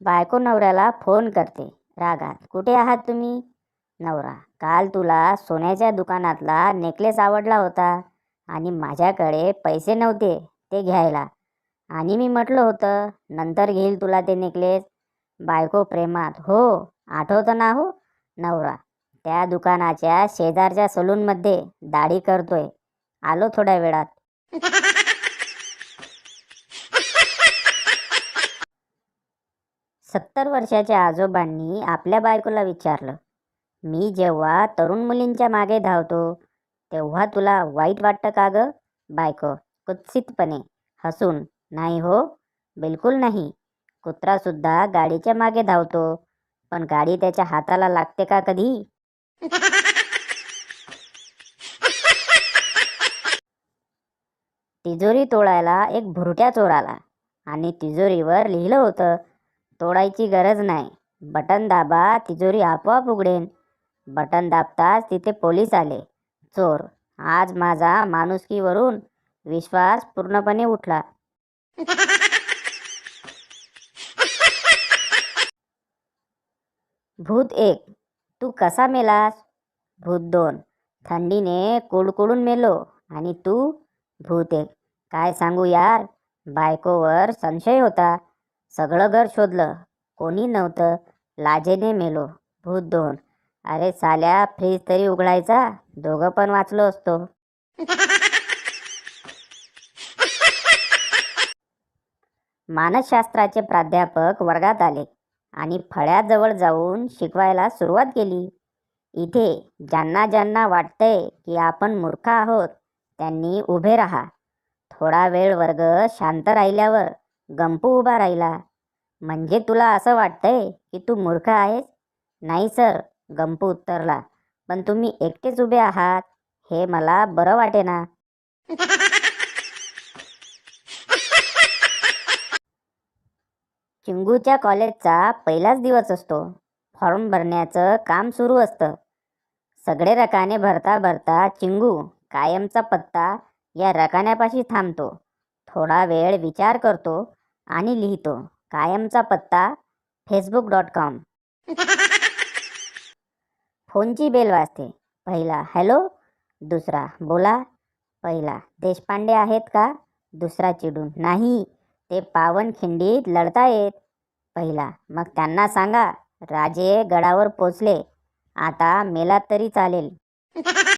बायको नवऱ्याला फोन करते रागात, कुठे आहात तुम्ही? नवरा, काल तुला सोन्याच्या दुकानातला नेकलेस आवडला होता आणि माझ्याकडे पैसे नव्हते ते घ्यायला, आणि मी म्हटलं होतं नंतर घेईल तुला ते नेकलेस. बायको प्रेमात, हो आठवतं ना हो. नवरा, त्या दुकानाच्या शेजारच्या सलूनमध्ये दाढी करतोय, आलो थोड्या वेळात. 70 वर्षाच्या आजोबांनी आपल्या बायकोला विचारलं, मी जेव्हा तरुण मुलींच्या मागे धावतो तेव्हा तुला वाईट वाटतं का ग? बायको कुत्सितपणे हसून, नाही हो, बिलकुल नाही. कुत्रासुद्धा गाडीच्या मागे धावतो, पण गाडी त्याच्या हाताला लागते का कधी? तिजोरी तोडायला एक भुरट्या चोर आला आणि तिजोरीवर लिहिलं होतं, तोडायची गरज नाही, बटन दाबा तिजोरी आपोआप उघडेन. बटन दाबताच तिथे पोलीस आले. चोर, आज माझा माणुसकीवरून विश्वास पूर्णपणे उठला. भूत एक, तू कसा मेलास? भूत दोन, थंडीने कुडकुडून मेलो. आणि तू? भूत एक, काय सांगू यार, बायकोवर संशय होता, सगळं घर शोधलं, कोणी नव्हतं, लाजेने मेलो. भूत दोन, अरे साल्या फ्रीज तरी उघडायचा, दोघं पण वाचलो असतो. मानसशास्त्राचे प्राध्यापक वर्गात आले आणि फळ्याजवळ जाऊन शिकवायला सुरुवात केली. इथे ज्यांना ज्यांना वाटतंय की आपण मूर्ख आहोत त्यांनी उभे राहा. थोडा वेळ वर्ग शांत राहिल्यावर गंपू उभा राहिला. म्हणजे तुला असं वाटतंय की तू मूर्ख आहेस? नाही सर, गंपू उत्तरला, पण तुम्ही एकटेच उभे आहात हे मला बरं वाटेना. चिंगूच्या कॉलेजचा पहिलाच दिवस असतो. फॉर्म भरण्याचं काम सुरू असतं. सगळे रकाने भरता भरता चिंगू कायमचा पत्ता या रकान्यापाशी थांबतो. थोडा वेळ विचार करतो आणि लिहितो, कायमचा पत्ता facebook.com. फोनची बेल वाजते. पहिला, हॅलो. दुसरा, बोला. पहिला, देशपांडे आहेत का? दुसरा चिडून, नाही, ते पावनखिंडीत लढतायत. पहिला, मग त्यांना सांगा राजे गडावर पोचले, आता मेलात तरी चालेल.